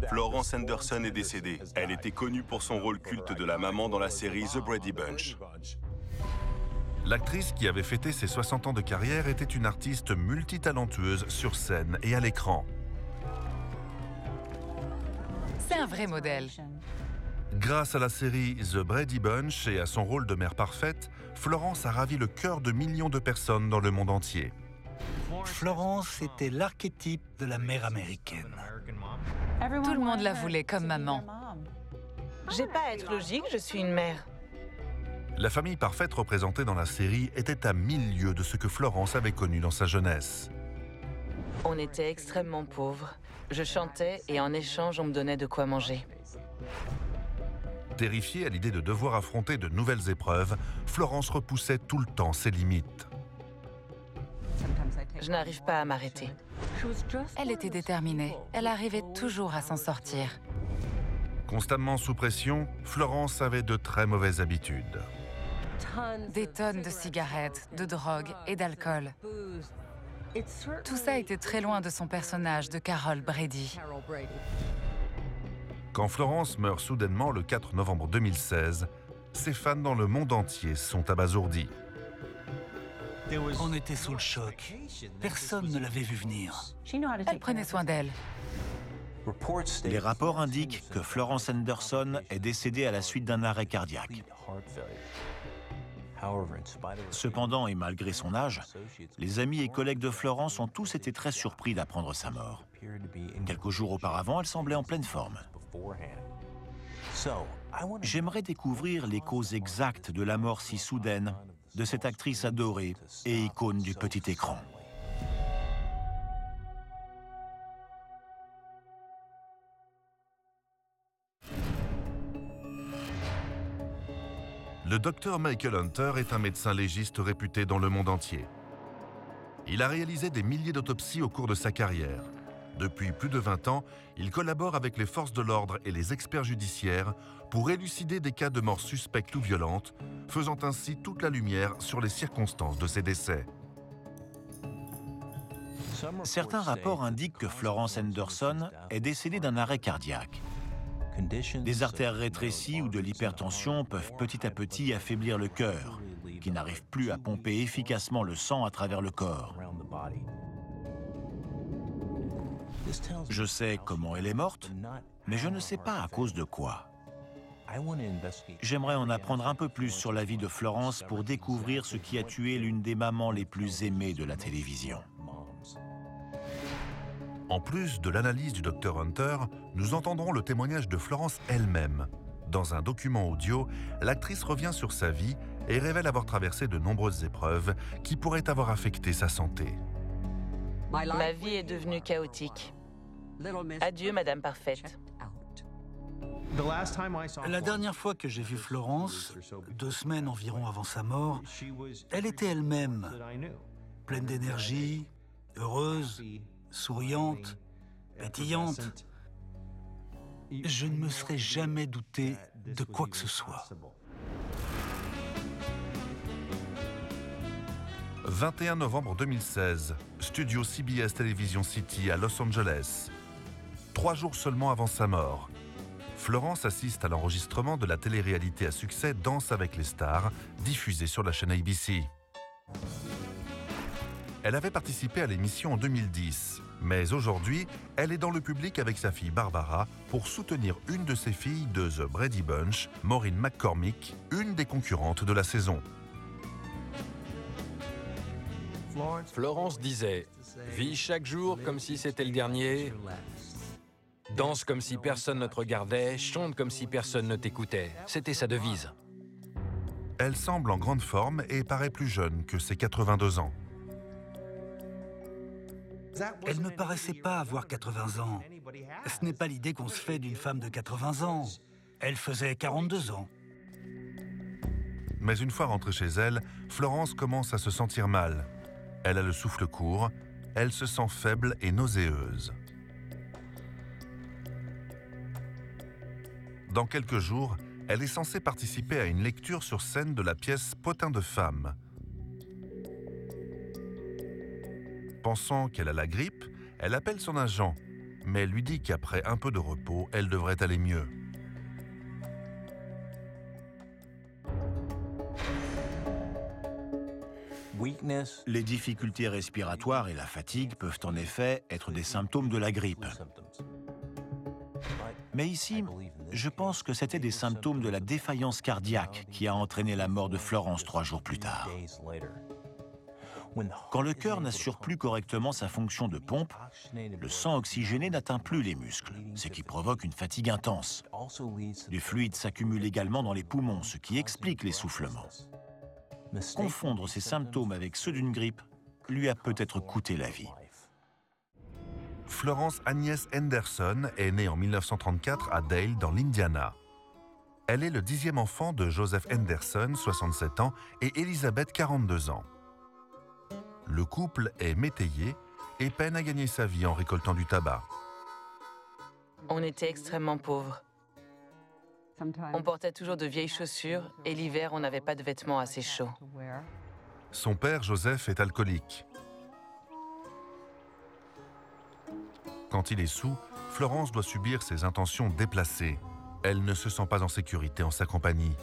Florence Henderson est décédée. Elle était connue pour son rôle culte de la maman dans la série The Brady Bunch. L'actrice qui avait fêté ses 60 ans de carrière était une artiste multitalentueuse sur scène et à l'écran. C'est un vrai modèle. Grâce à la série The Brady Bunch et à son rôle de mère parfaite, Florence a ravi le cœur de millions de personnes dans le monde entier. Florence était l'archétype de la mère américaine. Tout le monde la voulait comme maman. J'ai pas à être logique, je suis une mère. La famille parfaite représentée dans la série était à 1000 lieues de ce que Florence avait connu dans sa jeunesse. On était extrêmement pauvres. Je chantais et en échange, on me donnait de quoi manger. Terrifiée à l'idée de devoir affronter de nouvelles épreuves, Florence repoussait tout le temps ses limites. Je n'arrive pas à m'arrêter. Elle était déterminée. Elle arrivait toujours à s'en sortir. Constamment sous pression, Florence avait de très mauvaises habitudes. Des tonnes de cigarettes, de drogue et d'alcool. Tout ça était très loin de son personnage de Carol Brady. Quand Florence meurt soudainement le 4 novembre 2016, ses fans dans le monde entier sont abasourdis. On était sous le choc. Personne ne l'avait vu venir. Elle prenait soin d'elle. Les rapports indiquent que Florence Henderson est décédée à la suite d'un arrêt cardiaque. Cependant, et malgré son âge, les amis et collègues de Florence ont tous été très surpris d'apprendre sa mort. Quelques jours auparavant, elle semblait en pleine forme. J'aimerais découvrir les causes exactes de la mort si soudaine de cette actrice adorée et icône du petit écran. Le docteur Michael Hunter est un médecin légiste réputé dans le monde entier. Il a réalisé des milliers d'autopsies au cours de sa carrière. Depuis plus de 20 ans, il collabore avec les forces de l'ordre et les experts judiciaires pour élucider des cas de mort suspectes ou violentes, faisant ainsi toute la lumière sur les circonstances de ces décès. Certains rapports indiquent que Florence Henderson est décédée d'un arrêt cardiaque. Des artères rétrécies ou de l'hypertension peuvent petit à petit affaiblir le cœur, qui n'arrive plus à pomper efficacement le sang à travers le corps. Je sais comment elle est morte, mais je ne sais pas à cause de quoi. J'aimerais en apprendre un peu plus sur la vie de Florence pour découvrir ce qui a tué l'une des mamans les plus aimées de la télévision. En plus de l'analyse du Dr Hunter, nous entendrons le témoignage de Florence elle-même. Dans un document audio, l'actrice revient sur sa vie et révèle avoir traversé de nombreuses épreuves qui pourraient avoir affecté sa santé. Ma vie est devenue chaotique. Adieu, Madame Parfaite. La dernière fois que j'ai vu Florence, 2 semaines environ avant sa mort, elle était elle-même, pleine d'énergie, heureuse, souriante, pétillante. Je ne me serais jamais douté de quoi que ce soit. 21 novembre 2016, studio CBS Television City à Los Angeles. 3 jours seulement avant sa mort, Florence assiste à l'enregistrement de la télé-réalité à succès Danse avec les stars, diffusée sur la chaîne ABC. Elle avait participé à l'émission en 2010, mais aujourd'hui, elle est dans le public avec sa fille Barbara pour soutenir une de ses filles de The Brady Bunch, Maureen McCormick, une des concurrentes de la saison. Florence disait « Vis chaque jour comme si c'était le dernier, danse comme si personne ne te regardait, chante comme si personne ne t'écoutait. » C'était sa devise. Elle semble en grande forme et paraît plus jeune que ses 82 ans. Elle ne paraissait pas avoir 80 ans. Ce n'est pas l'idée qu'on se fait d'une femme de 80 ans. Elle faisait 42 ans. Mais une fois rentrée chez elle, Florence commence à se sentir mal. Elle a le souffle court, elle se sent faible et nauséeuse. Dans quelques jours, elle est censée participer à une lecture sur scène de la pièce Potin de femme. Pensant qu'elle a la grippe, elle appelle son agent. mais elle lui dit qu'après un peu de repos, elle devrait aller mieux. Les difficultés respiratoires et la fatigue peuvent en effet être des symptômes de la grippe. Mais ici, je pense que c'était des symptômes de la défaillance cardiaque qui a entraîné la mort de Florence 3 jours plus tard. Quand le cœur n'assure plus correctement sa fonction de pompe, le sang oxygéné n'atteint plus les muscles, ce qui provoque une fatigue intense. Du fluide s'accumule également dans les poumons, ce qui explique l'essoufflement. Confondre ces symptômes avec ceux d'une grippe lui a peut-être coûté la vie. Florence Agnès Henderson est née en 1934 à Dale, dans l'Indiana. Elle est le 10e enfant de Joseph Henderson, 67 ans, et Elizabeth, 42 ans. Le couple est métayer et peine à gagner sa vie en récoltant du tabac. On était extrêmement pauvres. On portait toujours de vieilles chaussures et l'hiver, on n'avait pas de vêtements assez chauds. Son père, Joseph, est alcoolique. Quand il est saoul, Florence doit subir ses intentions déplacées. Elle ne se sent pas en sécurité en sa compagnie.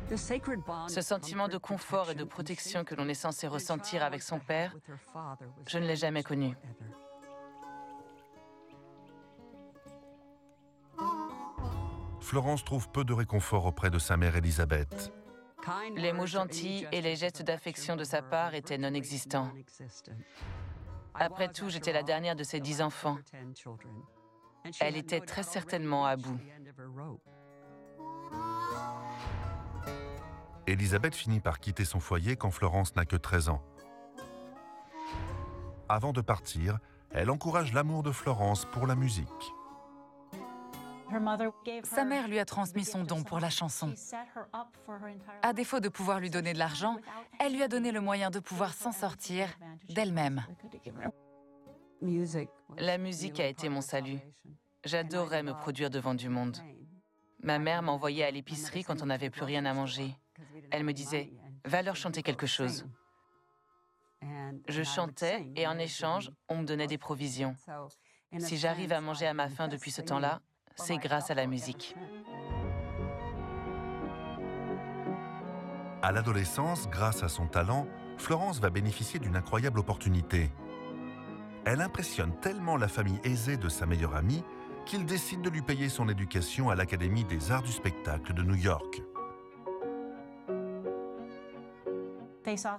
Ce sentiment de confort et de protection que l'on est censé ressentir avec son père, je ne l'ai jamais connu. Florence trouve peu de réconfort auprès de sa mère Elisabeth. Les mots gentils et les gestes d'affection de sa part étaient non existants. Après tout, j'étais la dernière de ses 10 enfants. Elle était très certainement à bout. Elisabeth finit par quitter son foyer quand Florence n'a que 13 ans. Avant de partir, elle encourage l'amour de Florence pour la musique. Sa mère lui a transmis son don pour la chanson. À défaut de pouvoir lui donner de l'argent, elle lui a donné le moyen de pouvoir s'en sortir d'elle-même. La musique a été mon salut. J'adorais me produire devant du monde. Ma mère m'envoyait à l'épicerie quand on n'avait plus rien à manger. Elle me disait « Va leur chanter quelque chose ». Je chantais et en échange, on me donnait des provisions. Si j'arrive à manger à ma faim depuis ce temps-là, c'est grâce à la musique. À l'adolescence, grâce à son talent, Florence va bénéficier d'une incroyable opportunité. Elle impressionne tellement la famille aisée de sa meilleure amie qu'il décide de lui payer son éducation à l'Académie des Arts du Spectacle de New York.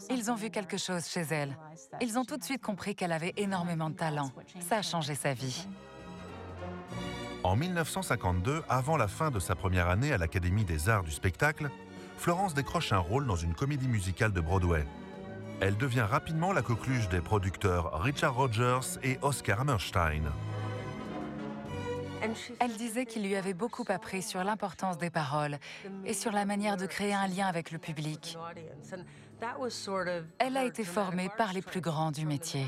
Ils ont vu quelque chose chez elle. Ils ont tout de suite compris qu'elle avait énormément de talent. Ça a changé sa vie. En 1952, avant la fin de sa première année à l'Académie des Arts du Spectacle, Florence décroche un rôle dans une comédie musicale de Broadway. Elle devient rapidement la coqueluche des producteurs Richard Rodgers et Oscar Hammerstein. Elle disait qu'il lui avait beaucoup appris sur l'importance des paroles et sur la manière de créer un lien avec le public. Elle a été formée par les plus grands du métier.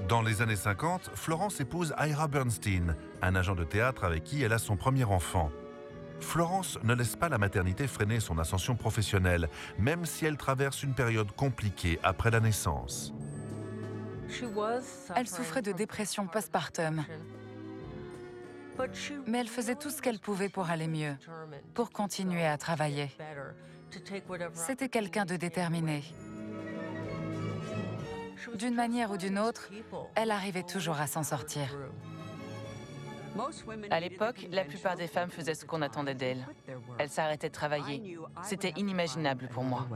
Dans les années 50, Florence épouse Ira Bernstein, un agent de théâtre avec qui elle a son premier enfant. Florence ne laisse pas la maternité freiner son ascension professionnelle, même si elle traverse une période compliquée après la naissance. Elle souffrait de dépression postpartum, mais elle faisait tout ce qu'elle pouvait pour aller mieux, pour continuer à travailler. C'était quelqu'un de déterminé. D'une manière ou d'une autre, elle arrivait toujours à s'en sortir. À l'époque, la plupart des femmes faisaient ce qu'on attendait d'elles. Elles s'arrêtaient de travailler. C'était inimaginable pour moi.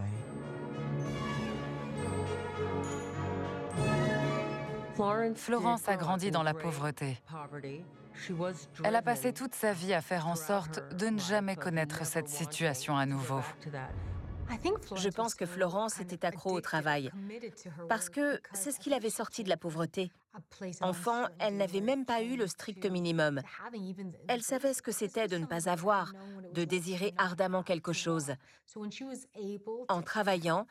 Florence a grandi dans la pauvreté. Elle a passé toute sa vie à faire en sorte de ne jamais connaître cette situation à nouveau. Je pense que Florence était accro au travail, parce que c'est ce qui l'avait sortie de la pauvreté. Enfant, elle n'avait même pas eu le strict minimum. Elle savait ce que c'était de ne pas avoir, de désirer ardemment quelque chose. En travaillant,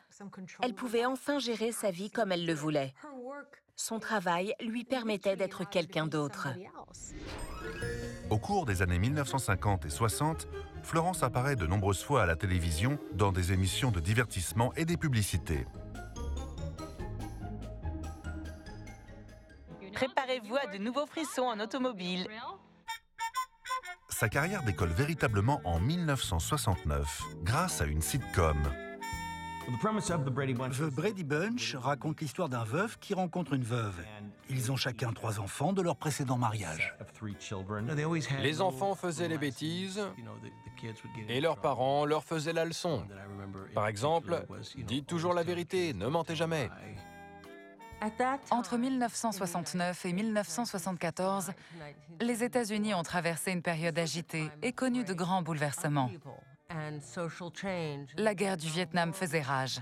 elle pouvait enfin gérer sa vie comme elle le voulait. Son travail lui permettait d'être quelqu'un d'autre. Au cours des années 1950 et 60, Florence apparaît de nombreuses fois à la télévision dans des émissions de divertissement et des publicités. Préparez-vous à de nouveaux frissons en automobile. Sa carrière décolle véritablement en 1969 grâce à une sitcom. The Brady Bunch raconte l'histoire d'un veuf qui rencontre une veuve. Ils ont chacun 3 enfants de leur précédent mariage. Les enfants faisaient les bêtises et leurs parents leur faisaient la leçon. Par exemple, dites toujours la vérité, ne mentez jamais. Entre 1969 et 1974, les États-Unis ont traversé une période agitée et connu de grands bouleversements. La guerre du Vietnam faisait rage.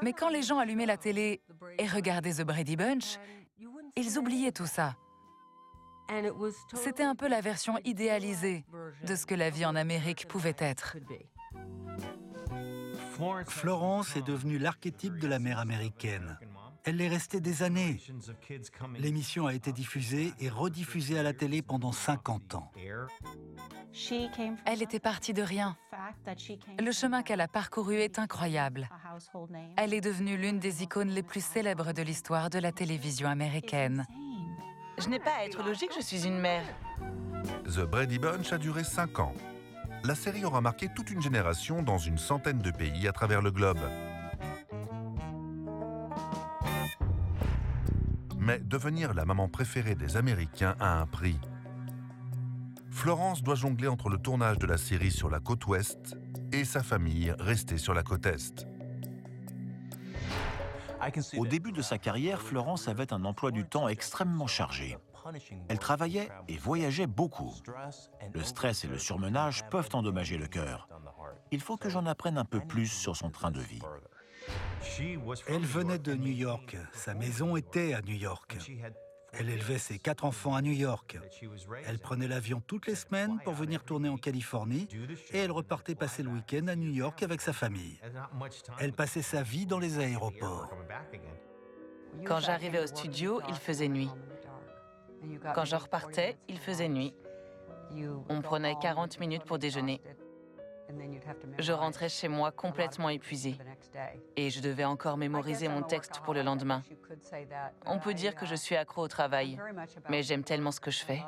Mais quand les gens allumaient la télé et regardaient The Brady Bunch, ils oubliaient tout ça. C'était un peu la version idéalisée de ce que la vie en Amérique pouvait être. Florence est devenue l'archétype de la mère américaine. Elle est restée des années. L'émission a été diffusée et rediffusée à la télé pendant 50 ans. Elle était partie de rien. Le chemin qu'elle a parcouru est incroyable. Elle est devenue l'une des icônes les plus célèbres de l'histoire de la télévision américaine. Je n'ai pas à être logique, je suis une mère. The Brady Bunch a duré 5 ans. La série aura marqué toute une génération dans une centaine de pays à travers le globe. Mais devenir la maman préférée des Américains a un prix. Florence doit jongler entre le tournage de la série sur la côte ouest et sa famille restée sur la côte est. Au début de sa carrière, Florence avait un emploi du temps extrêmement chargé. Elle travaillait et voyageait beaucoup. Le stress et le surmenage peuvent endommager le cœur. Il faut que j'en apprenne un peu plus sur son train de vie. Elle venait de New York. Sa maison était à New York. Elle élevait ses 4 enfants à New York. Elle prenait l'avion toutes les semaines pour venir tourner en Californie et elle repartait passer le week-end à New York avec sa famille. Elle passait sa vie dans les aéroports. Quand j'arrivais au studio, il faisait nuit. Quand je repartais, il faisait nuit. On prenait 40 minutes pour déjeuner. Je rentrais chez moi complètement épuisée. Et je devais encore mémoriser mon texte pour le lendemain. On peut dire que je suis accro au travail, mais j'aime tellement ce que je fais.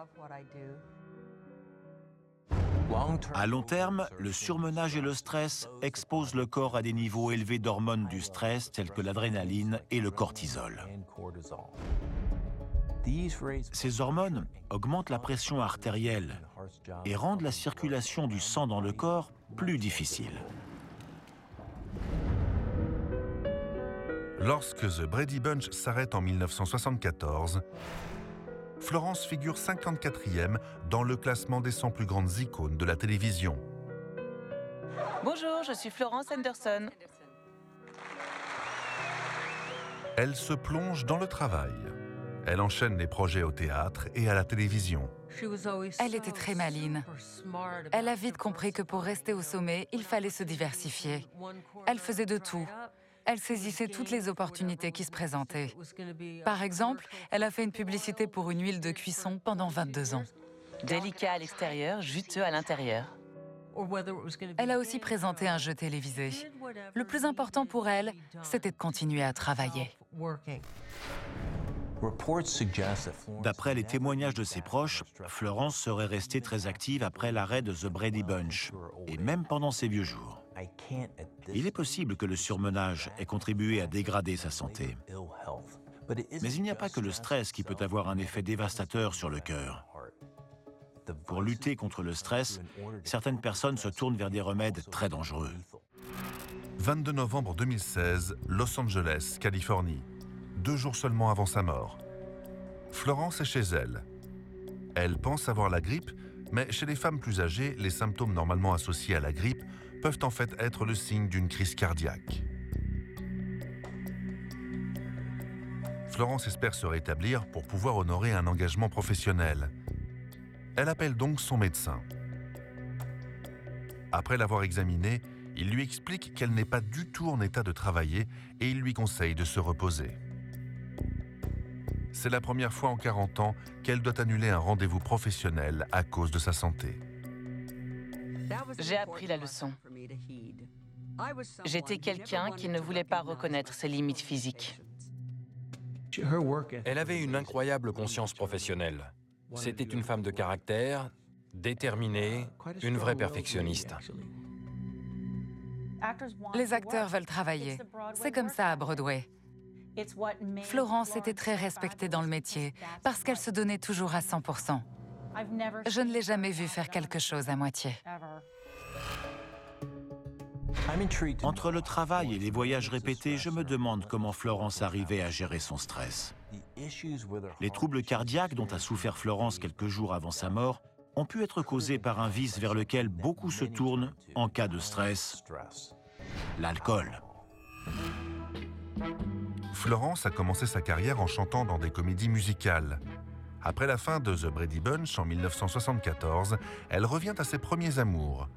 À long terme, le surmenage et le stress exposent le corps à des niveaux élevés d'hormones du stress tels que l'adrénaline et le cortisol. Ces hormones augmentent la pression artérielle et rendent la circulation du sang dans le corps plus difficile. Lorsque The Brady Bunch s'arrête en 1974, Florence figure 54e dans le classement des 100 plus grandes icônes de la télévision. Bonjour, je suis Florence Henderson. Elle se plonge dans le travail. Elle enchaîne les projets au théâtre et à la télévision. Elle était très maligne. Elle a vite compris que pour rester au sommet, il fallait se diversifier. Elle faisait de tout. Elle saisissait toutes les opportunités qui se présentaient. Par exemple, elle a fait une publicité pour une huile de cuisson pendant 22 ans. Délicat à l'extérieur, juteux à l'intérieur. Elle a aussi présenté un jeu télévisé. Le plus important pour elle, c'était de continuer à travailler. D'après les témoignages de ses proches, Florence serait restée très active après l'arrêt de The Brady Bunch, et même pendant ses vieux jours. Il est possible que le surmenage ait contribué à dégrader sa santé. Mais il n'y a pas que le stress qui peut avoir un effet dévastateur sur le cœur. Pour lutter contre le stress, certaines personnes se tournent vers des remèdes très dangereux. 22 novembre 2016, Los Angeles, Californie. 2 jours seulement avant sa mort. Florence est chez elle. Elle pense avoir la grippe, mais chez les femmes plus âgées, les symptômes normalement associés à la grippe peuvent en fait être le signe d'une crise cardiaque. Florence espère se rétablir pour pouvoir honorer un engagement professionnel. Elle appelle donc son médecin. Après l'avoir examinée, il lui explique qu'elle n'est pas du tout en état de travailler et il lui conseille de se reposer. C'est la première fois en 40 ans qu'elle doit annuler un rendez-vous professionnel à cause de sa santé. J'ai appris la leçon. J'étais quelqu'un qui ne voulait pas reconnaître ses limites physiques. Elle avait une incroyable conscience professionnelle. C'était une femme de caractère, déterminée, une vraie perfectionniste. Les acteurs veulent travailler. C'est comme ça à Broadway. Florence était très respectée dans le métier parce qu'elle se donnait toujours à 100%. Je ne l'ai jamais vue faire quelque chose à moitié. Entre le travail et les voyages répétés, je me demande comment Florence arrivait à gérer son stress. Les troubles cardiaques dont a souffert Florence quelques jours avant sa mort ont pu être causés par un vice vers lequel beaucoup se tournent en cas de stress, l'alcool. Florence a commencé sa carrière en chantant dans des comédies musicales. Après la fin de The Brady Bunch en 1974, elle revient à ses premiers amours.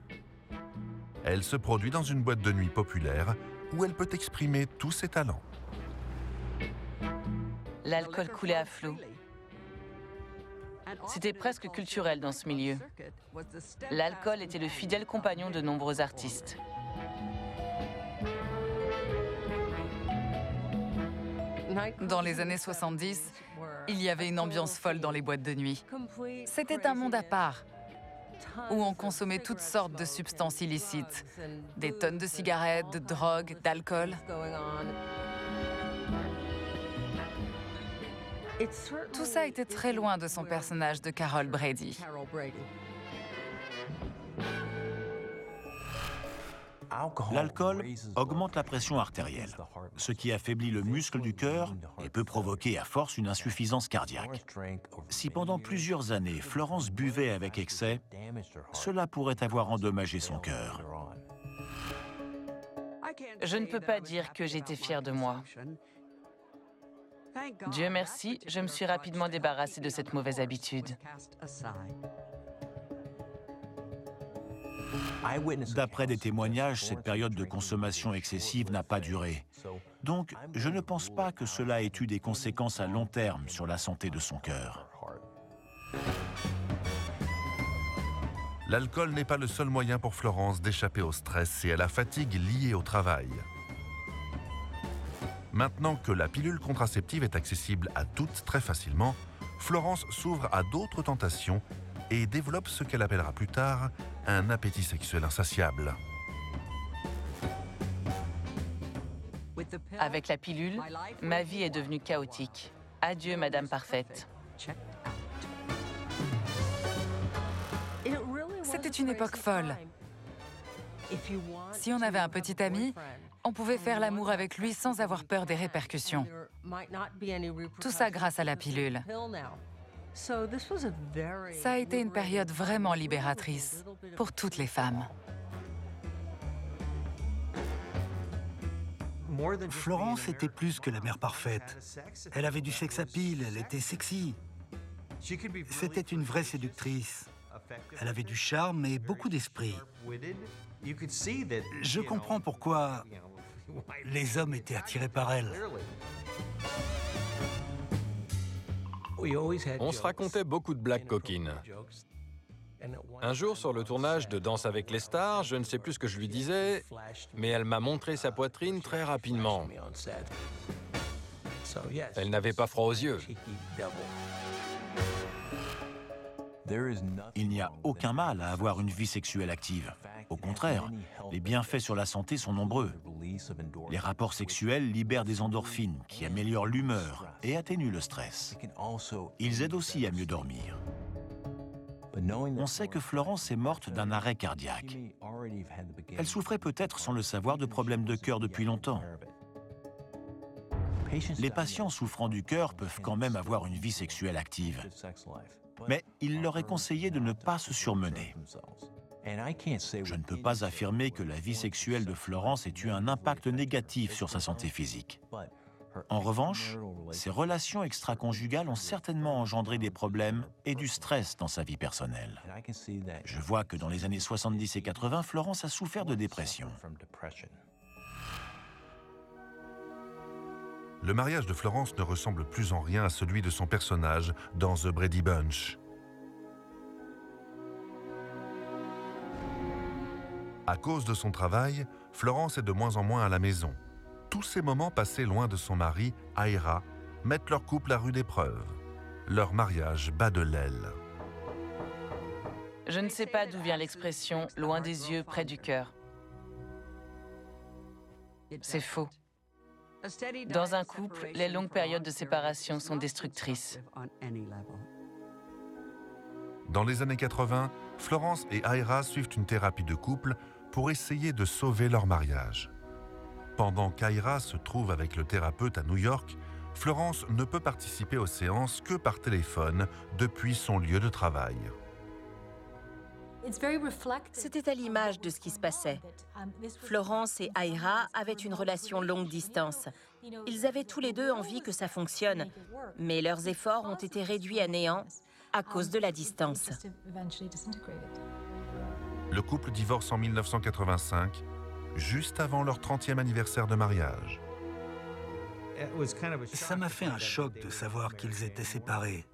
Elle se produit dans une boîte de nuit populaire où elle peut exprimer tous ses talents. L'alcool coulait à flot. C'était presque culturel dans ce milieu. L'alcool était le fidèle compagnon de nombreux artistes. Dans les années 70, il y avait une ambiance folle dans les boîtes de nuit. C'était un monde à part, où on consommait toutes sortes de substances illicites, des tonnes de cigarettes, de drogues, d'alcool. Tout ça était très loin de son personnage de Carol Brady. L'alcool augmente la pression artérielle, ce qui affaiblit le muscle du cœur et peut provoquer à force une insuffisance cardiaque. Si pendant plusieurs années, Florence buvait avec excès, cela pourrait avoir endommagé son cœur. Je ne peux pas dire que j'étais fière de moi. Dieu merci, je me suis rapidement débarrassée de cette mauvaise habitude. D'après des témoignages, cette période de consommation excessive n'a pas duré. Donc, je ne pense pas que cela ait eu des conséquences à long terme sur la santé de son cœur. L'alcool n'est pas le seul moyen pour Florence d'échapper au stress et à la fatigue liée au travail. Maintenant que la pilule contraceptive est accessible à toutes très facilement, Florence s'ouvre à d'autres tentations et développe ce qu'elle appellera plus tard un appétit sexuel insatiable. Avec la pilule, ma vie est devenue chaotique. Adieu, Madame Parfaite. C'était une époque folle. Si on avait un petit ami, on pouvait faire l'amour avec lui sans avoir peur des répercussions. Tout ça grâce à la pilule. Ça a été une période vraiment libératrice pour toutes les femmes. Florence était plus que la mère parfaite. Elle avait du sex appeal, elle était sexy. C'était une vraie séductrice. Elle avait du charme et beaucoup d'esprit. Je comprends pourquoi les hommes étaient attirés par elle. On se racontait beaucoup de blagues coquines. Un jour, sur le tournage de Danse avec les stars, je ne sais plus ce que je lui disais, mais elle m'a montré sa poitrine très rapidement. Elle n'avait pas froid aux yeux. Il n'y a aucun mal à avoir une vie sexuelle active. Au contraire, les bienfaits sur la santé sont nombreux. Les rapports sexuels libèrent des endorphines qui améliorent l'humeur et atténuent le stress. Ils aident aussi à mieux dormir. On sait que Florence est morte d'un arrêt cardiaque. Elle souffrait peut-être sans le savoir de problèmes de cœur depuis longtemps. Les patients souffrant du cœur peuvent quand même avoir une vie sexuelle active. Mais il leur est conseillé de ne pas se surmener. Je ne peux pas affirmer que la vie sexuelle de Florence ait eu un impact négatif sur sa santé physique. En revanche, ses relations extra-conjugales ont certainement engendré des problèmes et du stress dans sa vie personnelle. Je vois que dans les années 70 et 80, Florence a souffert de dépression. Le mariage de Florence ne ressemble plus en rien à celui de son personnage dans The Brady Bunch. À cause de son travail, Florence est de moins en moins à la maison. Tous ces moments passés loin de son mari, Ira, mettent leur couple à rude épreuve. Leur mariage bat de l'aile. Je ne sais pas d'où vient l'expression « loin des yeux, près du cœur ». C'est faux. Dans un couple, les longues périodes de séparation sont destructrices. Dans les années 80, Florence et Ira suivent une thérapie de couple pour essayer de sauver leur mariage. Pendant qu'Ira se trouve avec le thérapeute à New York, Florence ne peut participer aux séances que par téléphone depuis son lieu de travail. C'était à l'image de ce qui se passait. Florence et Ira avaient une relation longue distance. Ils avaient tous les deux envie que ça fonctionne, mais leurs efforts ont été réduits à néant à cause de la distance. Le couple divorce en 1985, juste avant leur 30e anniversaire de mariage. Ça m'a fait un choc de savoir qu'ils étaient séparés.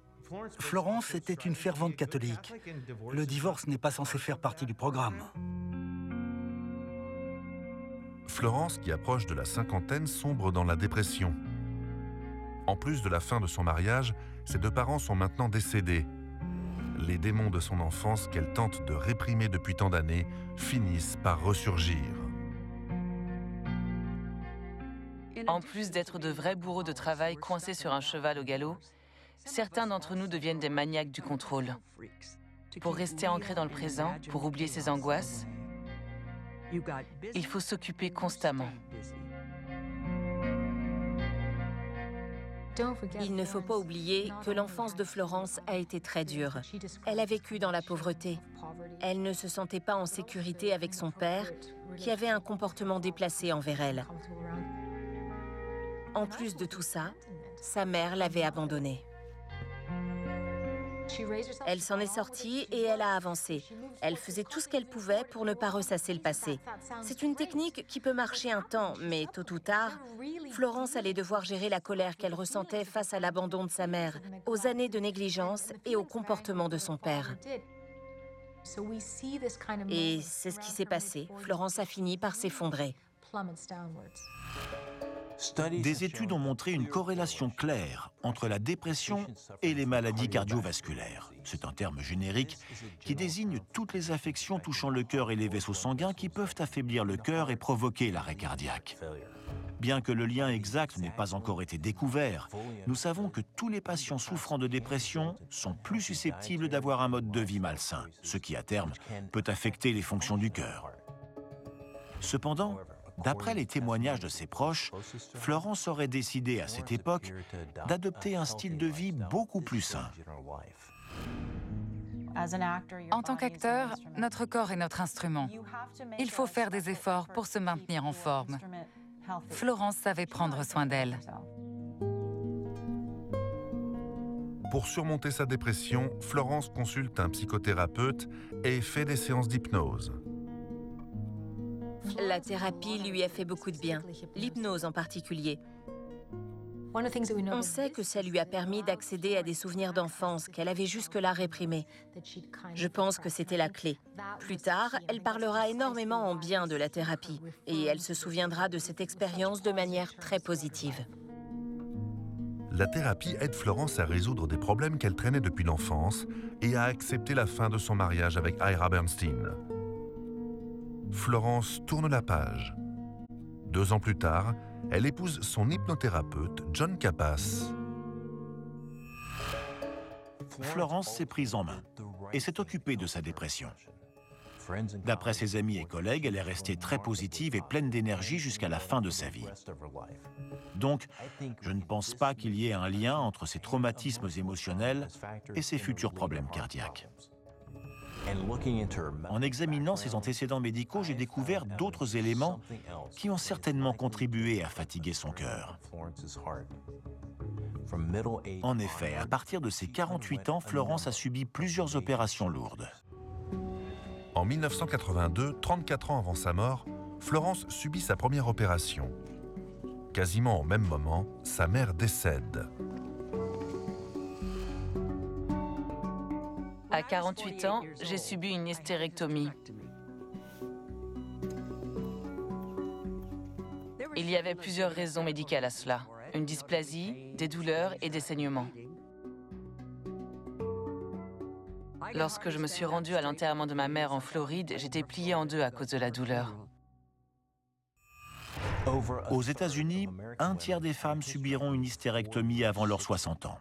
Florence était une fervente catholique. Le divorce n'est pas censé faire partie du programme. Florence, qui approche de la cinquantaine, sombre dans la dépression. En plus de la fin de son mariage, ses deux parents sont maintenant décédés. Les démons de son enfance qu'elle tente de réprimer depuis tant d'années finissent par ressurgir. En plus d'être de vrais bourreaux de travail coincés sur un cheval au galop, certains d'entre nous deviennent des maniaques du contrôle. Pour rester ancrés dans le présent, pour oublier ses angoisses, il faut s'occuper constamment. Il ne faut pas oublier que l'enfance de Florence a été très dure. Elle a vécu dans la pauvreté. Elle ne se sentait pas en sécurité avec son père, qui avait un comportement déplacé envers elle. En plus de tout ça, sa mère l'avait abandonnée. Elle s'en est sortie et elle a avancé. Elle faisait tout ce qu'elle pouvait pour ne pas ressasser le passé. C'est une technique qui peut marcher un temps, mais tôt ou tard, Florence allait devoir gérer la colère qu'elle ressentait face à l'abandon de sa mère, aux années de négligence et au comportement de son père. Et c'est ce qui s'est passé. Florence a fini par s'effondrer. Des études ont montré une corrélation claire entre la dépression et les maladies cardiovasculaires. C'est un terme générique qui désigne toutes les affections touchant le cœur et les vaisseaux sanguins qui peuvent affaiblir le cœur et provoquer l'arrêt cardiaque. Bien que le lien exact n'ait pas encore été découvert, nous savons que tous les patients souffrant de dépression sont plus susceptibles d'avoir un mode de vie malsain, ce qui à terme peut affecter les fonctions du cœur. Cependant, d'après les témoignages de ses proches, Florence aurait décidé à cette époque d'adopter un style de vie beaucoup plus sain. En tant qu'acteur, notre corps est notre instrument. Il faut faire des efforts pour se maintenir en forme. Florence savait prendre soin d'elle. Pour surmonter sa dépression, Florence consulte un psychothérapeute et fait des séances d'hypnose. La thérapie lui a fait beaucoup de bien, l'hypnose en particulier. On sait que ça lui a permis d'accéder à des souvenirs d'enfance qu'elle avait jusque-là réprimés. Je pense que c'était la clé. Plus tard, elle parlera énormément en bien de la thérapie et elle se souviendra de cette expérience de manière très positive. La thérapie aide Florence à résoudre des problèmes qu'elle traînait depuis l'enfance et à accepter la fin de son mariage avec Ira Bernstein. Florence tourne la page. 2 ans plus tard, elle épouse son hypnothérapeute, John Kappas. Florence s'est prise en main et s'est occupée de sa dépression. D'après ses amis et collègues, elle est restée très positive et pleine d'énergie jusqu'à la fin de sa vie. Donc, je ne pense pas qu'il y ait un lien entre ses traumatismes émotionnels et ses futurs problèmes cardiaques. En examinant ses antécédents médicaux, j'ai découvert d'autres éléments qui ont certainement contribué à fatiguer son cœur. En effet, à partir de ses 48 ans, Florence a subi plusieurs opérations lourdes. En 1982, 34 ans avant sa mort, Florence subit sa première opération. Quasiment au même moment, sa mère décède. À 48 ans, j'ai subi une hystérectomie. Il y avait plusieurs raisons médicales à cela. une dysplasie, des douleurs et des saignements. Lorsque je me suis rendue à l'enterrement de ma mère en Floride, j'étais pliée en deux à cause de la douleur. Aux États-Unis, un tiers des femmes subiront une hystérectomie avant leurs 60 ans.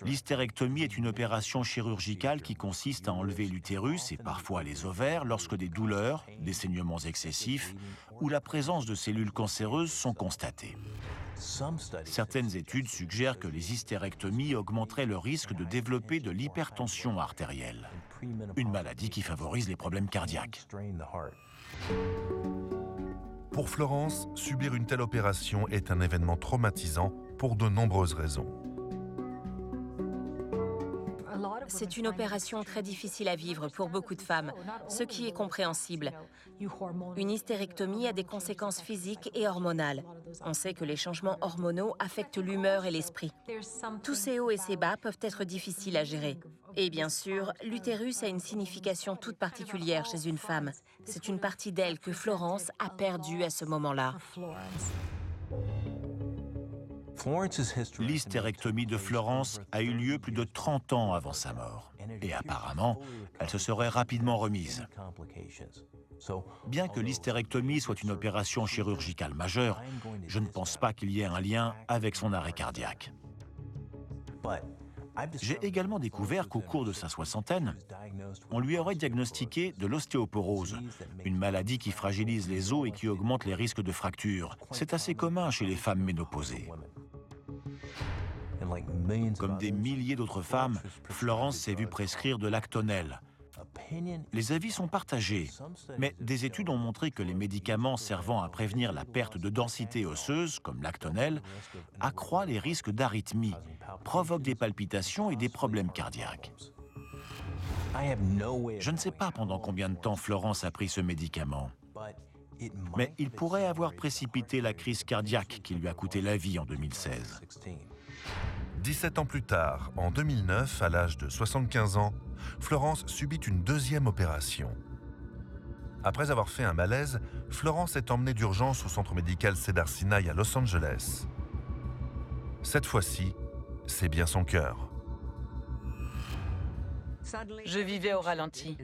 L'hystérectomie est une opération chirurgicale qui consiste à enlever l'utérus et parfois les ovaires lorsque des douleurs, des saignements excessifs ou la présence de cellules cancéreuses sont constatées. Certaines études suggèrent que les hystérectomies augmenteraient le risque de développer de l'hypertension artérielle, une maladie qui favorise les problèmes cardiaques. Pour Florence, subir une telle opération est un événement traumatisant pour de nombreuses raisons. C'est une opération très difficile à vivre pour beaucoup de femmes, ce qui est compréhensible. Une hystérectomie a des conséquences physiques et hormonales. On sait que les changements hormonaux affectent l'humeur et l'esprit. Tous ces hauts et ces bas peuvent être difficiles à gérer. Et bien sûr, l'utérus a une signification toute particulière chez une femme. C'est une partie d'elle que Florence a perdue à ce moment-là. L'hystérectomie de Florence a eu lieu plus de 30 ans avant sa mort. Et apparemment, elle se serait rapidement remise. Bien que l'hystérectomie soit une opération chirurgicale majeure, je ne pense pas qu'il y ait un lien avec son arrêt cardiaque. J'ai également découvert qu'au cours de sa soixantaine, on lui aurait diagnostiqué de l'ostéoporose, une maladie qui fragilise les os et qui augmente les risques de fractures. C'est assez commun chez les femmes ménopausées. Comme des milliers d'autres femmes, Florence s'est vue prescrire de l'Actonel. Les avis sont partagés, mais des études ont montré que les médicaments servant à prévenir la perte de densité osseuse, comme l'Actonel, accroît les risques d'arythmie, provoque des palpitations et des problèmes cardiaques. Je ne sais pas pendant combien de temps Florence a pris ce médicament, mais il pourrait avoir précipité la crise cardiaque qui lui a coûté la vie en 2016. 17 ans plus tard, en 2009, à l'âge de 75 ans, Florence subit une deuxième opération. Après avoir fait un malaise, Florence est emmenée d'urgence au centre médical Cedars-Sinai à Los Angeles. Cette fois-ci, c'est bien son cœur. Je vivais au ralenti.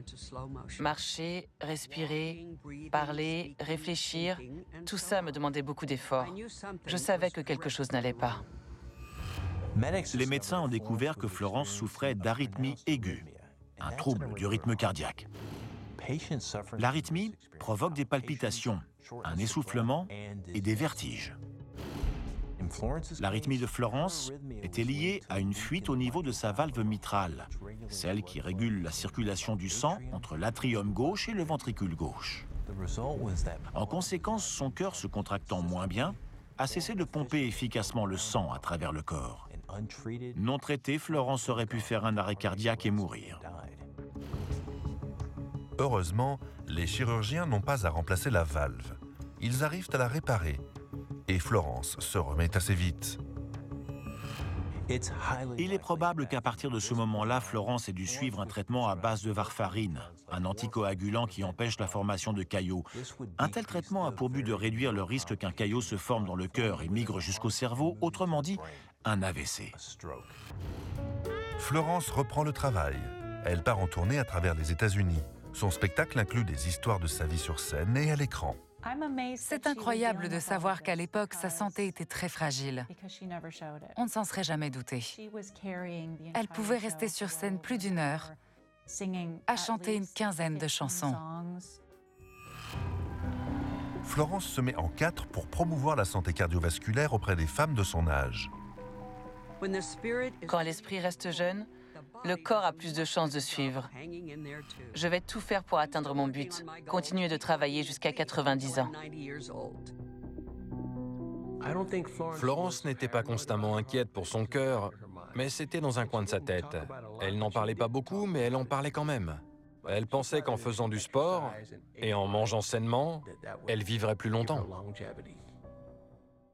Marcher, respirer, parler, réfléchir, tout ça me demandait beaucoup d'efforts. Je savais que quelque chose n'allait pas. Les médecins ont découvert que Florence souffrait d'arythmie aiguë, un trouble du rythme cardiaque. L'arythmie provoque des palpitations, un essoufflement et des vertiges. L'arythmie de Florence était liée à une fuite au niveau de sa valve mitrale, celle qui régule la circulation du sang entre l'atrium gauche et le ventricule gauche. En conséquence, son cœur se contractant moins bien, a cessé de pomper efficacement le sang à travers le corps. Non traitée, Florence aurait pu faire un arrêt cardiaque et mourir. Heureusement, les chirurgiens n'ont pas à remplacer la valve. Ils arrivent à la réparer. Et Florence se remet assez vite. Il est probable qu'à partir de ce moment-là, Florence ait dû suivre un traitement à base de warfarine, un anticoagulant qui empêche la formation de caillots. Un tel traitement a pour but de réduire le risque qu'un caillot se forme dans le cœur et migre jusqu'au cerveau, autrement dit, un AVC. Florence reprend le travail. Elle part en tournée à travers les États-Unis. Son spectacle inclut des histoires de sa vie sur scène et à l'écran. C'est incroyable de savoir qu'à l'époque, sa santé était très fragile. On ne s'en serait jamais douté. Elle pouvait rester sur scène plus d'1 heure, à chanter une quinzaine de chansons. Florence se met en 4 pour promouvoir la santé cardiovasculaire auprès des femmes de son âge. Quand l'esprit reste jeune, le corps a plus de chances de suivre. Je vais tout faire pour atteindre mon but, continuer de travailler jusqu'à 90 ans. Florence n'était pas constamment inquiète pour son cœur, mais c'était dans un coin de sa tête. Elle n'en parlait pas beaucoup, mais elle en parlait quand même. Elle pensait qu'en faisant du sport et en mangeant sainement, elle vivrait plus longtemps.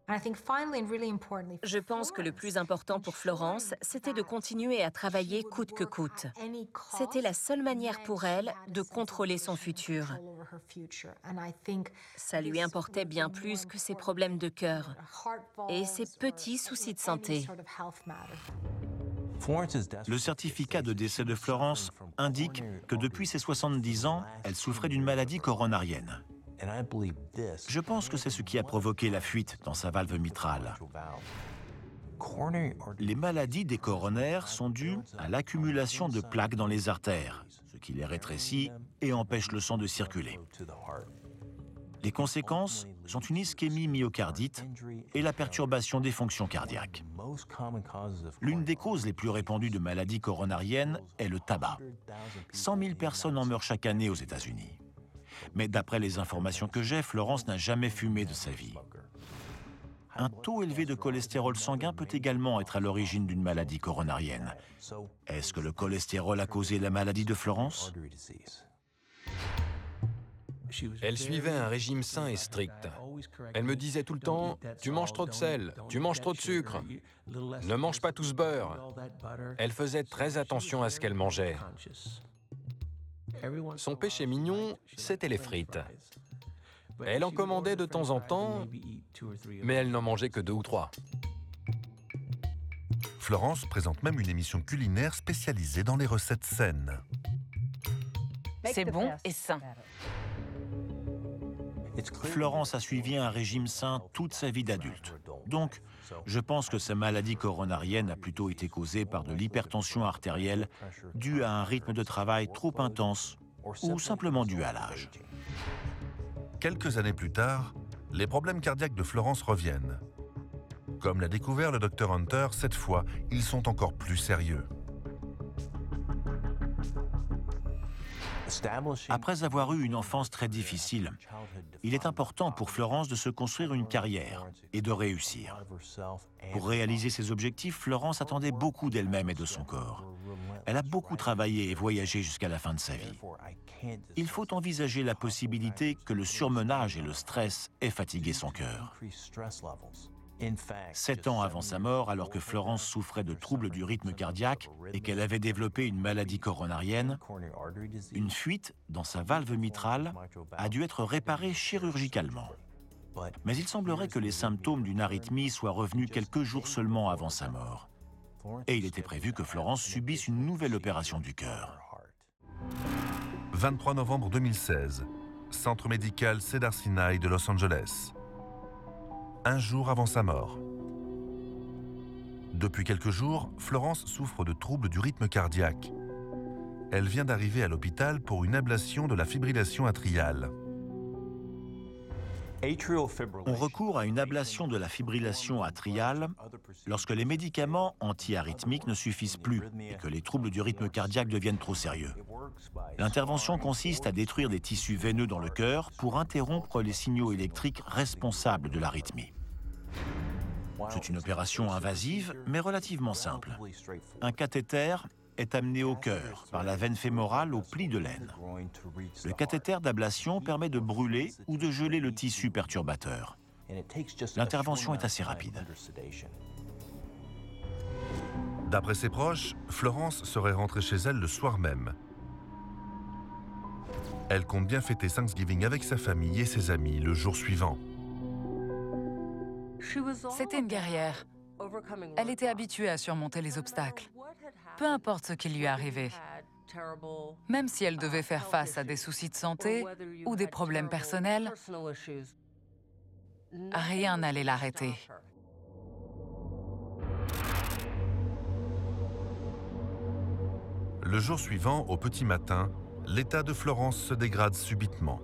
Je pense que le plus important pour Florence, c'était de continuer à travailler coûte que coûte. C'était la seule manière pour elle de contrôler son futur. Ça lui importait bien plus que ses problèmes de cœur et ses petits soucis de santé. Le certificat de décès de Florence indique que depuis ses 70 ans, elle souffrait d'une maladie coronarienne. Je pense que c'est ce qui a provoqué la fuite dans sa valve mitrale. Les maladies des coronaires sont dues à l'accumulation de plaques dans les artères, ce qui les rétrécit et empêche le sang de circuler. Les conséquences sont une ischémie myocardite et la perturbation des fonctions cardiaques. L'une des causes les plus répandues de maladies coronariennes est le tabac. 100 000 personnes en meurent chaque année aux États-Unis. Mais d'après les informations que j'ai, Florence n'a jamais fumé de sa vie. Un taux élevé de cholestérol sanguin peut également être à l'origine d'une maladie coronarienne. Est-ce que le cholestérol a causé la maladie de Florence ? Elle suivait un régime sain et strict. Elle me disait tout le temps « Tu manges trop de sel, tu manges trop de sucre, ne mange pas tout ce beurre ». Elle faisait très attention à ce qu'elle mangeait. Son péché mignon, c'était les frites. Elle en commandait de temps en temps, mais elle n'en mangeait que 2 ou 3. Florence présente même une émission culinaire spécialisée dans les recettes saines. C'est bon et sain. Florence a suivi un régime sain toute sa vie d'adulte. Donc, je pense que sa maladie coronarienne a plutôt été causée par de l'hypertension artérielle due à un rythme de travail trop intense ou simplement due à l'âge. Quelques années plus tard, les problèmes cardiaques de Florence reviennent. Comme l'a découvert le Dr Hunter, cette fois, ils sont encore plus sérieux. Après avoir eu une enfance très difficile, il est important pour Florence de se construire une carrière et de réussir. Pour réaliser ses objectifs, Florence attendait beaucoup d'elle-même et de son corps. Elle a beaucoup travaillé et voyagé jusqu'à la fin de sa vie. Il faut envisager la possibilité que le surmenage et le stress aient fatigué son cœur. 7 ans avant sa mort, alors que Florence souffrait de troubles du rythme cardiaque et qu'elle avait développé une maladie coronarienne, une fuite dans sa valve mitrale a dû être réparée chirurgicalement. Mais il semblerait que les symptômes d'une arythmie soient revenus quelques jours seulement avant sa mort. Et il était prévu que Florence subisse une nouvelle opération du cœur. 23 novembre 2016, centre médical Cedars-Sinai de Los Angeles. Un jour avant sa mort. Depuis quelques jours, Florence souffre de troubles du rythme cardiaque. Elle vient d'arriver à l'hôpital pour une ablation de la fibrillation atriale. On recourt à une ablation de la fibrillation atriale lorsque les médicaments antiarythmiques ne suffisent plus et que les troubles du rythme cardiaque deviennent trop sérieux. L'intervention consiste à détruire des tissus veineux dans le cœur pour interrompre les signaux électriques responsables de l'arythmie. C'est une opération invasive, mais relativement simple. Un cathéter est amené au cœur par la veine fémorale au pli de l'aine. Le cathéter d'ablation permet de brûler ou de geler le tissu perturbateur. L'intervention est assez rapide. D'après ses proches, Florence serait rentrée chez elle le soir même. Elle compte bien fêter Thanksgiving avec sa famille et ses amis le jour suivant. C'était une guerrière. Elle était habituée à surmonter les obstacles, peu importe ce qui lui arrivait. Même si elle devait faire face à des soucis de santé ou des problèmes personnels, rien n'allait l'arrêter. Le jour suivant, au petit matin, l'état de Florence se dégrade subitement.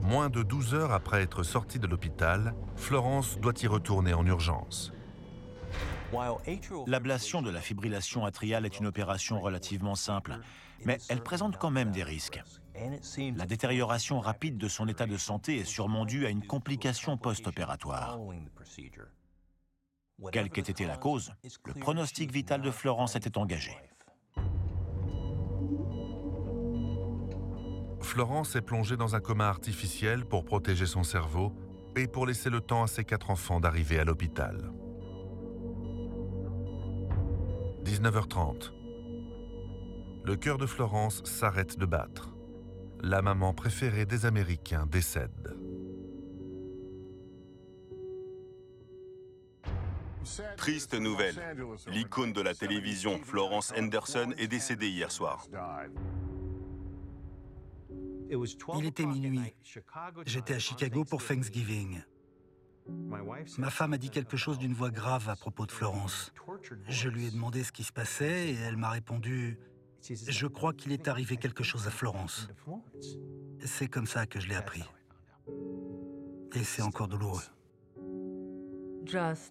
Moins de 12 heures après être sortie de l'hôpital, Florence doit y retourner en urgence. L'ablation de la fibrillation atriale est une opération relativement simple, mais elle présente quand même des risques. La détérioration rapide de son état de santé est sûrement due à une complication post-opératoire. Quelle qu'ait été la cause, le pronostic vital de Florence était engagé. Florence est plongée dans un coma artificiel pour protéger son cerveau et pour laisser le temps à ses 4 enfants d'arriver à l'hôpital. 19h30. Le cœur de Florence s'arrête de battre. La maman préférée des Américains décède. Triste nouvelle. L'icône de la télévision, Florence Henderson, est décédée hier soir. Il était minuit. J'étais à Chicago pour Thanksgiving. Ma femme a dit quelque chose d'une voix grave à propos de Florence. Je lui ai demandé ce qui se passait et elle m'a répondu « Je crois qu'il est arrivé quelque chose à Florence ». C'est comme ça que je l'ai appris. Et c'est encore douloureux.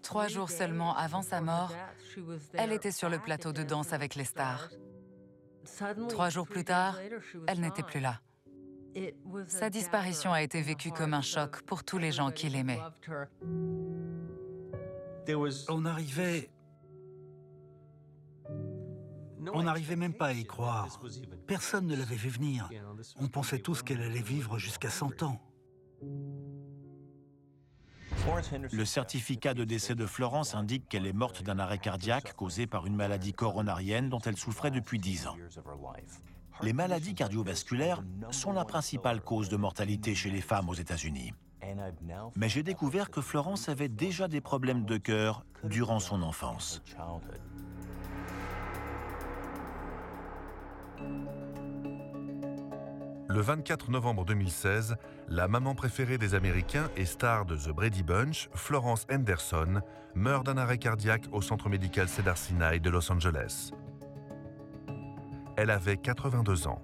3 jours seulement avant sa mort, elle était sur le plateau de danse avec les stars. 3 jours plus tard, elle n'était plus là. Sa disparition a été vécue comme un choc pour tous les gens qui l'aimaient. On n'arrivait même pas à y croire. Personne ne l'avait vu venir. On pensait tous qu'elle allait vivre jusqu'à 100 ans. Le certificat de décès de Florence indique qu'elle est morte d'un arrêt cardiaque causé par une maladie coronarienne dont elle souffrait depuis 10 ans. Les maladies cardiovasculaires sont la principale cause de mortalité chez les femmes aux États-Unis. Mais j'ai découvert que Florence avait déjà des problèmes de cœur durant son enfance. Le 24 novembre 2016, la maman préférée des Américains et star de The Brady Bunch, Florence Henderson, meurt d'un arrêt cardiaque au centre médical Cedars-Sinai de Los Angeles. Elle avait 82 ans.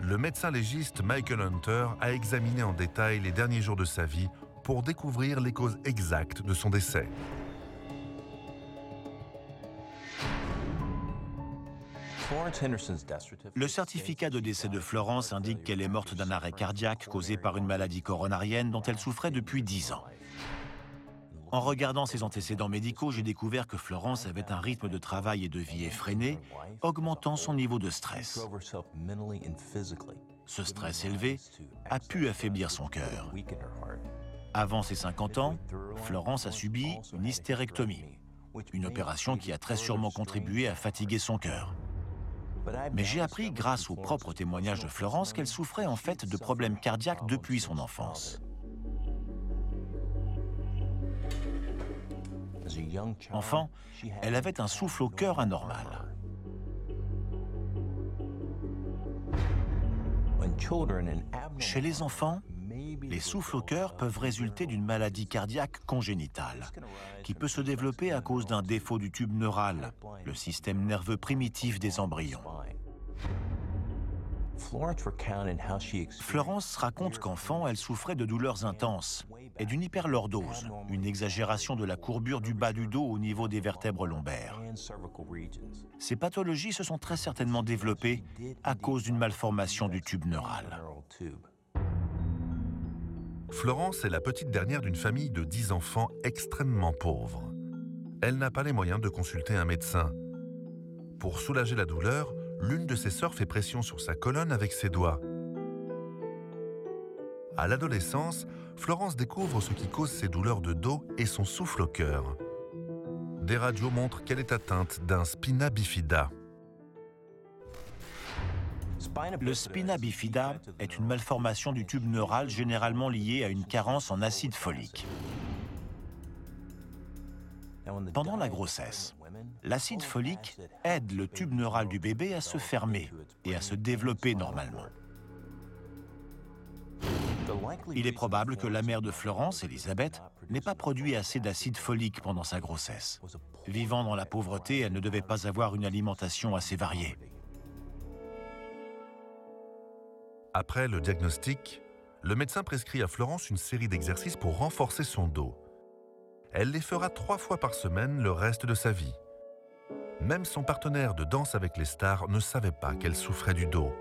Le médecin légiste Michael Hunter a examiné en détail les derniers jours de sa vie pour découvrir les causes exactes de son décès. Le certificat de décès de Florence indique qu'elle est morte d'un arrêt cardiaque causé par une maladie coronarienne dont elle souffrait depuis 10 ans. En regardant ses antécédents médicaux, j'ai découvert que Florence avait un rythme de travail et de vie effréné, augmentant son niveau de stress. Ce stress élevé a pu affaiblir son cœur. Avant ses 50 ans, Florence a subi une hystérectomie, une opération qui a très sûrement contribué à fatiguer son cœur. Mais j'ai appris, grâce aux propres témoignages de Florence, qu'elle souffrait en fait de problèmes cardiaques depuis son enfance. Enfant, elle avait un souffle au cœur anormal. Chez les enfants, les souffles au cœur peuvent résulter d'une maladie cardiaque congénitale, qui peut se développer à cause d'un défaut du tube neural, le système nerveux primitif des embryons. Florence raconte qu'enfant, elle souffrait de douleurs intenses et d'une hyperlordose, une exagération de la courbure du bas du dos au niveau des vertèbres lombaires. Ces pathologies se sont très certainement développées à cause d'une malformation du tube neural. Florence est la petite dernière d'une famille de 10 enfants extrêmement pauvres. Elle n'a pas les moyens de consulter un médecin. Pour soulager la douleur, l'une de ses sœurs fait pression sur sa colonne avec ses doigts. À l'adolescence, Florence découvre ce qui cause ses douleurs de dos et son souffle au cœur. Des radios montrent qu'elle est atteinte d'un spina bifida. Le spina bifida est une malformation du tube neural généralement liée à une carence en acide folique. Pendant la grossesse, l'acide folique aide le tube neural du bébé à se fermer et à se développer normalement. Il est probable que la mère de Florence, Elisabeth, n'ait pas produit assez d'acide folique pendant sa grossesse. Vivant dans la pauvreté, elle ne devait pas avoir une alimentation assez variée. Après le diagnostic, le médecin prescrit à Florence une série d'exercices pour renforcer son dos. Elle les fera 3 fois par semaine le reste de sa vie. Même son partenaire de Danse avec les stars ne savait pas qu'elle souffrait du dos.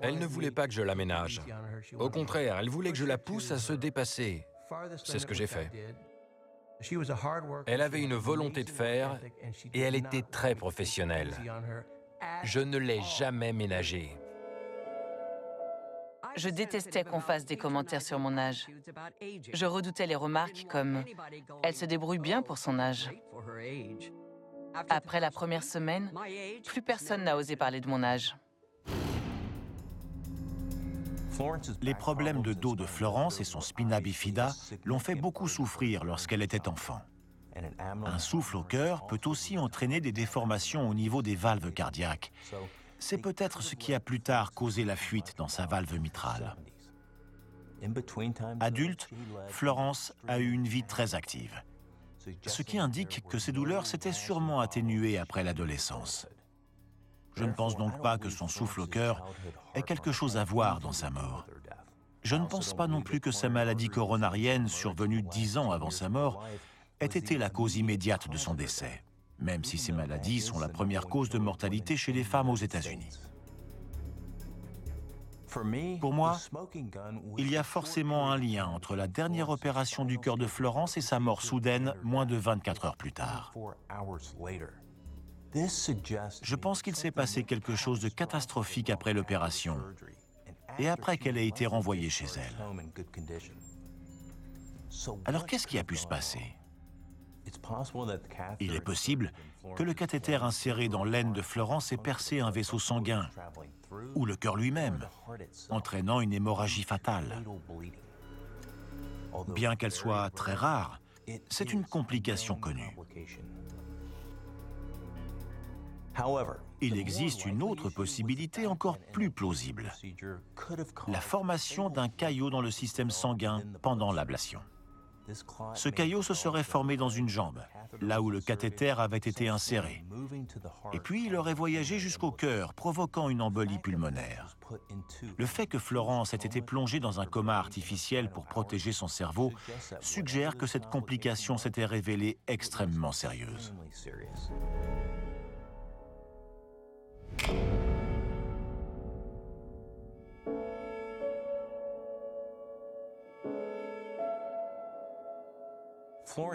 Elle ne voulait pas que je l'aménage. Au contraire, elle voulait que je la pousse à se dépasser. C'est ce que j'ai fait. Elle avait une volonté de faire et elle était très professionnelle. Je ne l'ai jamais ménagée. Je détestais qu'on fasse des commentaires sur mon âge. Je redoutais les remarques comme « Elle se débrouille bien pour son âge ». Après la première semaine, plus personne n'a osé parler de mon âge. Les problèmes de dos de Florence et son spina bifida l'ont fait beaucoup souffrir lorsqu'elle était enfant. Un souffle au cœur peut aussi entraîner des déformations au niveau des valves cardiaques. C'est peut-être ce qui a plus tard causé la fuite dans sa valve mitrale. Adulte, Florence a eu une vie très active, ce qui indique que ses douleurs s'étaient sûrement atténuées après l'adolescence. Je ne pense donc pas que son souffle au cœur ait quelque chose à voir dans sa mort. Je ne pense pas non plus que sa maladie coronarienne, survenue 10 ans avant sa mort, ait été la cause immédiate de son décès, même si ces maladies sont la première cause de mortalité chez les femmes aux États-Unis. Pour moi, il y a forcément un lien entre la dernière opération du cœur de Florence et sa mort soudaine, moins de 24 heures plus tard. Je pense qu'il s'est passé quelque chose de catastrophique après l'opération et après qu'elle ait été renvoyée chez elle. Alors qu'est-ce qui a pu se passer? Il est possible que le cathéter inséré dans l'aine de Florence ait percé un vaisseau sanguin, ou le cœur lui-même, entraînant une hémorragie fatale. Bien qu'elle soit très rare, c'est une complication connue. Il existe une autre possibilité encore plus plausible, la formation d'un caillot dans le système sanguin pendant l'ablation. Ce caillot se serait formé dans une jambe, là où le cathéter avait été inséré. Et puis il aurait voyagé jusqu'au cœur, provoquant une embolie pulmonaire. Le fait que Florence ait été plongée dans un coma artificiel pour protéger son cerveau suggère que cette complication s'était révélée extrêmement sérieuse.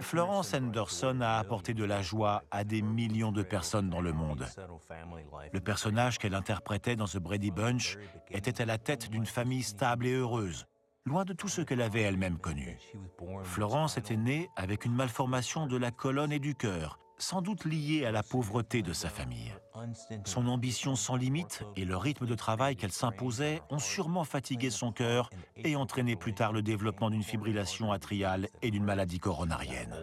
Florence Henderson a apporté de la joie à des millions de personnes dans le monde. Le personnage qu'elle interprétait dans The Brady Bunch était à la tête d'une famille stable et heureuse, loin de tout ce qu'elle avait elle-même connu. Florence était née avec une malformation de la colonne et du cœur, sans doute liée à la pauvreté de sa famille. Son ambition sans limite et le rythme de travail qu'elle s'imposait ont sûrement fatigué son cœur et entraîné plus tard le développement d'une fibrillation atriale et d'une maladie coronarienne.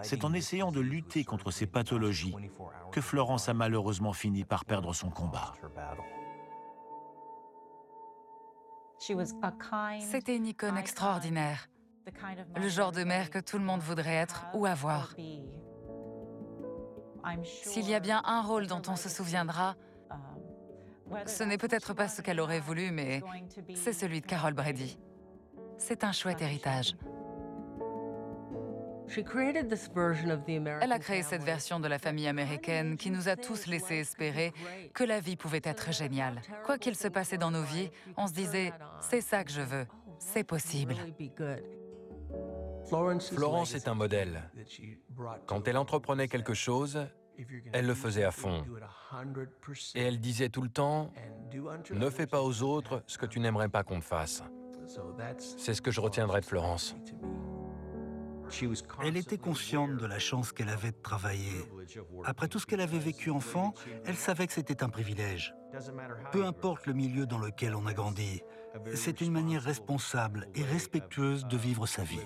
C'est en essayant de lutter contre ces pathologies que Florence a malheureusement fini par perdre son combat. C'était une icône extraordinaire. Le genre de mère que tout le monde voudrait être ou avoir. S'il y a bien un rôle dont on se souviendra, ce n'est peut-être pas ce qu'elle aurait voulu, mais c'est celui de Carol Brady. C'est un chouette héritage. Elle a créé cette version de la famille américaine qui nous a tous laissé espérer que la vie pouvait être géniale. Quoi qu'il se passait dans nos vies, on se disait « c'est ça que je veux, c'est possible ». Florence est un modèle. Quand elle entreprenait quelque chose, elle le faisait à fond. Et elle disait tout le temps, « Ne fais pas aux autres ce que tu n'aimerais pas qu'on te fasse ». C'est ce que je retiendrai de Florence. Elle était consciente de la chance qu'elle avait de travailler. Après tout ce qu'elle avait vécu enfant, elle savait que c'était un privilège. Peu importe le milieu dans lequel on a grandi, c'est une manière responsable et respectueuse de vivre sa vie.